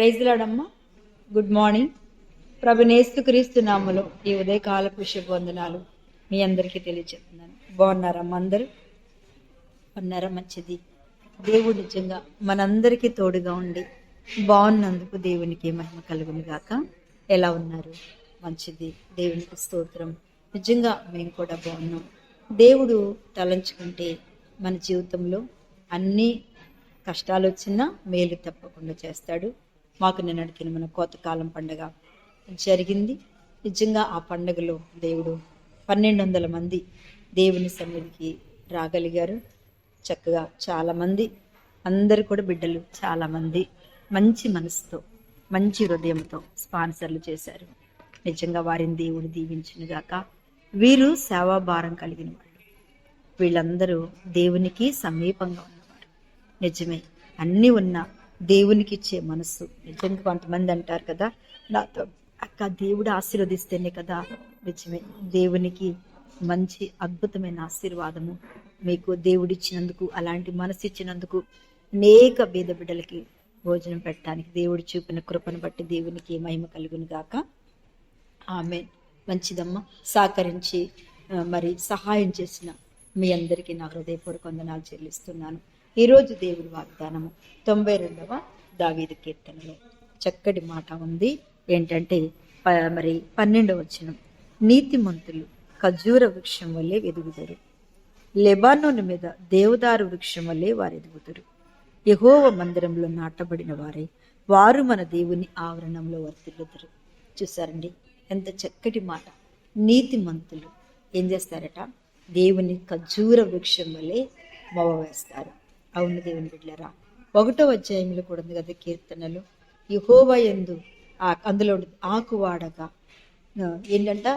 Praise లాడమ్మా. Good morning. ప్రభునేస్తు క్రీస్తు నామములో ఈ ఉదయకాలపు శుభవందనాలు మీ అందరికీ తెలియజేస్తున్నాను. బాగున్నారమ్మా అందరూ? ఉన్నారా? మంచిది. దేవుడు నిజంగా మనందరికీ తోడుగా ఉండి బాగున్నందుకు దేవునికి మహిమ కలుగును గాక. ఎలా ఉన్నారు? మంచిది. దేవునికి స్తోత్రం. నిజంగా మేము కూడా బాగున్నాం. దేవుడు తలంచుకుంటే మన జీవితంలో అన్ని కష్టాలు వచ్చినా మేలు తప్పకుండా చేస్తాడు. మాకు నిన్నటికి మన కోతకాలం పండుగ జరిగింది. నిజంగా ఆ పండుగలో దేవుడు 1200 మంది దేవుని సన్నిధికి రాగలిగారు. చక్కగా చాలామంది, అందరు కూడా బిడ్డలు చాలామంది మంచి మనసుతో మంచి హృదయంతో స్పాన్సర్లు చేశారు. నిజంగా వారిని దేవుడు దీవించునుగాక. వీరు సేవాభారం కలిగిన వాళ్ళు. వీళ్ళందరూ దేవునికి సమీపంగా ఉన్నవారు. నిజమే, అన్నీ ఉన్నా దేవునికి ఇచ్చే మనస్సు. నిజంగా కొంతమంది అంటారు కదా, నాతో అక్క దేవుడు ఆశీర్వదిస్తేనే కదా. నిజమే, దేవునికి మంచి అద్భుతమైన ఆశీర్వాదము మీకు దేవుడిచ్చినందుకు, అలాంటి మనసు ఇచ్చినందుకు, అనేక బీద బిడ్డలకి భోజనం పెట్టడానికి దేవుడు చూపిన కృపను బట్టి దేవునికి మహిమ కలుగును గాక. ఆమె మంచిదమ్మ. సహకరించి మరి సహాయం చేసిన మీ అందరికీ నా హృదయపూర్వక వందనాలు చెల్లిస్తున్నాను. ఈరోజు దేవుడి వాగ్దానము 92వ దావీదు కీర్తనలో చక్కటి మాట ఉంది. ఏంటంటే మరి 12వ వచనం, నీతిమంతులు ఖర్జూర వృక్షం వల్లే ఎదుగుతారు, లెబానోను మీద దేవదారు వృక్షం వల్లే వారు ఎదుగుతారు. యెహోవా మందిరంలో నాటబడిన వారే, వారు మన దేవుని ఆవరణంలో వర్తిల్లుతారు. చూసారండి ఎంత చక్కటి మాట. నీతిమంతులు ఏం చేస్తారట? దేవుని ఖర్జూర వృక్షం వల్లే మొవ వేస్తారు. అవును దేవుని బిడ్డలారా, 1వ అధ్యాయంలో కూడా ఉంది కదా కీర్తనలు, యెహోవా యందు అందులో ఆకువాడగా ఏంటంట,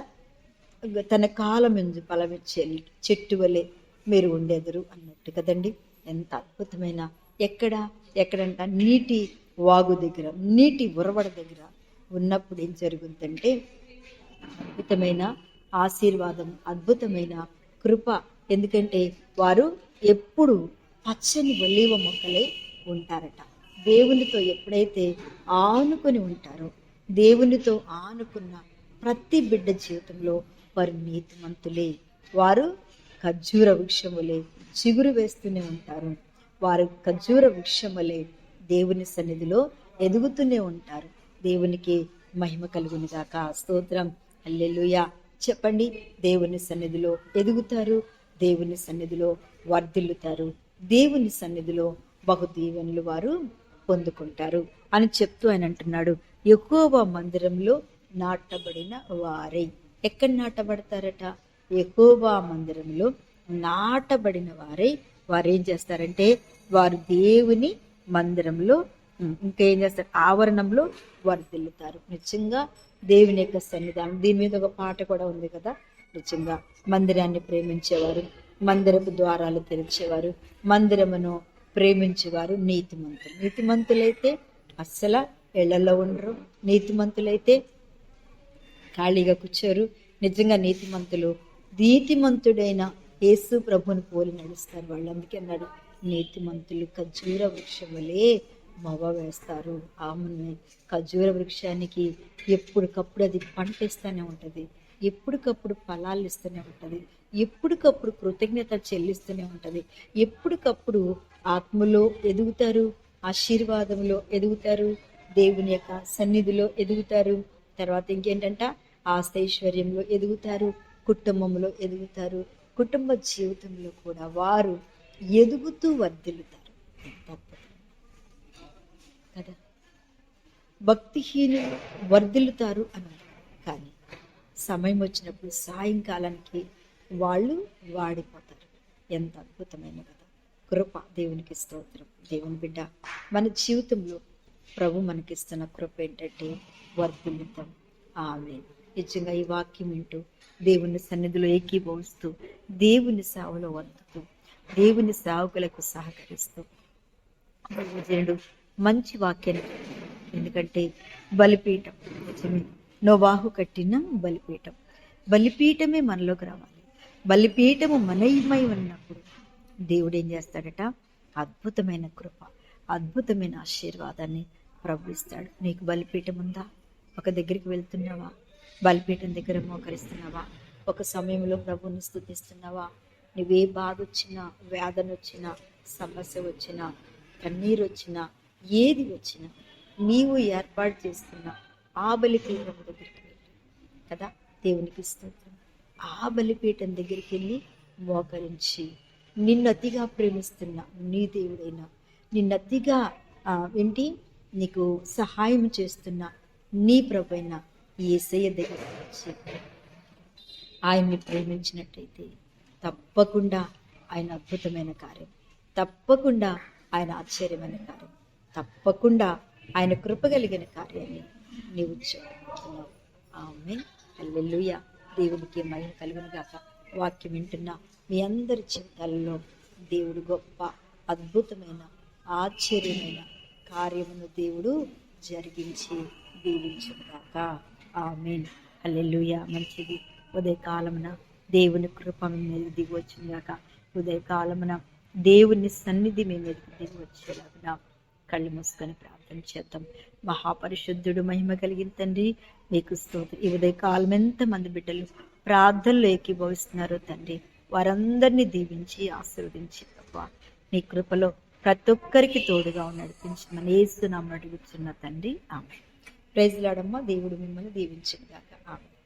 తన కాలం ఎందు ఫలమిచ్చే చెట్టు వలె మీరు ఉండేదరు అన్నట్టు కదండి. ఎంత అద్భుతమైన, ఎక్కడంట నీటి వాగు దగ్గర, నీటి ఉరవడ దగ్గర ఉన్నప్పుడు ఏం జరుగుతుందంటే అద్భుతమైన ఆశీర్వాదం, అద్భుతమైన కృప. ఎందుకంటే వారు ఎప్పుడు పచ్చని ఒలీవ మొక్కలే ఉంటారట. దేవునితో ఎప్పుడైతే ఆనుకొని ఉంటారో, దేవునితో ఆనుకున్న ప్రతి బిడ్డ జీవితంలో వారు నీతిమంతులే. వారు ఖర్జూర వృక్షం వలె చిగురు వేస్తూనే ఉంటారు. వారు ఖర్జూర వృక్షం వలె దేవుని సన్నిధిలో ఎదుగుతూనే ఉంటారు. దేవునికి మహిమ కలుగును గాక. స్తోత్రం. హల్లెలూయా. చెప్పండి. దేవుని సన్నిధిలో ఎదుగుతారు, దేవుని సన్నిధిలో వర్ధిల్లుతారు, దేవుని సన్నిధిలో బహు దీవెనలు వారు పొందుకుంటారు అని చెప్తూ ఆయన అంటున్నాడు, యెహోవా మందిరంలో నాటబడిన వారై. ఎక్కడ నాటబడతారట? యెహోవా మందిరంలో నాటబడిన వారై. వారు ఏం చేస్తారంటే, వారు దేవుని మందిరంలో ఇంకేం చేస్తారు? ఆవరణంలో వర్ధిల్లుతారు. నిజంగా దేవుని యొక్క సన్నిధానం. దీని మీద ఒక పాట కూడా ఉంది కదా. నిజంగా మందిరాన్ని ప్రేమించేవారు, మందిరపు ద్వారాలు తెరిచేవారు, మందిరమును ప్రేమించేవారు నీతిమంతులు. నీతిమంతులైతే అస్సలు ఇళ్లలో ఉండరు. నీతిమంతులైతే ఖాళీగా కూర్చోరు. నిజంగా నీతిమంతుడైన యేసు ప్రభుని పోలి నడుస్తారు వాళ్ళు. అందుకే అన్నాడు, నీతిమంతులు ఖర్జూర వృక్షం వలె మొవ వేస్తారు. ఆమె ఖర్జూర వృక్షానికి ఎప్పటికప్పుడు అది పంటేస్తూనే ఉంటుంది, ఎప్పటికప్పుడు ఫలాలు ఇస్తూనే ఉంటుంది, ఎప్పటికప్పుడు కృతజ్ఞత చెల్లిస్తూనే ఉంటుంది, ఎప్పటికప్పుడు ఆత్మలో ఎదుగుతారు, ఆశీర్వాదంలో ఎదుగుతారు, దేవుని యొక్క సన్నిధిలో ఎదుగుతారు. తర్వాత ఇంకేంటంట, ఆస్తైశ్వర్యంలో ఎదుగుతారు, కుటుంబంలో ఎదుగుతారు, కుటుంబ జీవితంలో కూడా వారు ఎదుగుతూ వర్ధిల్లుతారు. కదా, భక్తిహీనులు వర్ధిల్లుతారు అన్నారు. కానీ సమయం వచ్చినప్పుడు సాయంకాలానికి వాళ్ళు వాడిపోతారు. ఎంత అద్భుతమైన కదా కృప. దేవునికి స్తోత్రం. దేవుని బిడ్డ, మన జీవితంలో ప్రభు మనకిస్తున్న కృప ఏంటంటే వర్ధిల్లుతాం. ఆమేన్. నిజంగా ఈ వాక్యం వింటూ దేవుని సన్నిధిలో ఏకీభవిస్తూ, దేవుని సేవలో వర్దుతూ, దేవుని సేవకులకు సహకరిస్తూ దేవుడు మంచి వాక్యాన్ని. ఎందుకంటే బలిపీఠం నిజమే, నోవాహు కట్టిన బలిపీఠం. బలిపీఠమే మనలోకి రావాలి. బలిపీఠము మనమై ఉన్నప్పుడు దేవుడు ఏం చేస్తాడట? అద్భుతమైన కృప, అద్భుతమైన ఆశీర్వాదాన్ని, ప్రభు ఇస్తాడు. నీకు బలిపీఠం ఉందా? ఒక దగ్గరికి వెళ్తున్నావా? బలిపీఠం దగ్గర మోకరిస్తున్నావా? ఒక సమయంలో ప్రభువుని స్తుతిస్తున్నావా? నువ్వే బాధ వచ్చినా, వేదన వచ్చినా, సమస్య వచ్చినా, కన్నీరు వచ్చినా, ఏది వచ్చినా నీవు ఏర్పాటు చేసుకున్న ఆ బలిపీఠం దగ్గరికి వెళ్ళి కదా దేవునికి స్తోత్రం. ఆ బలిపీఠం దగ్గరికి వెళ్ళి మోకరించి నిన్ను అతిగా ప్రేమిస్తున్న నీ దేవుడైనా, నిన్ను అతిగా ఏంటి నీకు సహాయం చేస్తున్న నీ ప్రభువైన యేసయ్య దగ్గరికి వచ్చి ఆయన్ని ప్రేమించినట్టయితే తప్పకుండా ఆయన అద్భుతమైన కార్యం, తప్పకుండా ఆయన ఆశ్చర్యమైన కార్యం, తప్పకుండా ఆయన కృప కలిగిన కార్యాన్ని నీవు చేయబోతున్నావు. ఆమేన్. హల్లెలూయా. దేవునికి మహిమ కలుగును గాక. వాక్యం వింటున్న మీ అందరి జీవితాలలో దేవుడు గొప్ప అద్భుతమైన ఆశ్చర్యమైన కార్యమును దేవుడు జరిగించి దీవించును గాక. ఆమేన్. హల్లెలూయా. మంచిది. ఉదయకాలమున దేవుని కృప మీ మీద దిగి వచ్చింది గాక. ఉదయకాలమున దేవుని సన్నిధి మీ మీదకి దిగి వచ్చేలాగా కళ్ళు మూసుకొని ప్రార్థన చేద్దాం. మహాపరిశుద్ధుడు, మహిమ కలిగిన తండ్రి, మీకు స్తోత్రం. ఈ ఉదయకాలం ఎంతమంది బిడ్డలు ప్రార్థనలు ఏకీభవిస్తున్నారో తండ్రి, వారందరినీ దీవించి ఆశీర్వదించి తప్ప నీ కృపలో ప్రతి ఒక్కరికి తోడుగా నడిపించి మన యేసు నామమున అడుగుచున్న తండ్రి. ఆమేన్. ప్రైజ్ లార్డ్ అమ్మ. దేవుడు మిమ్మల్ని దీవించును గాక. ఆమేన్.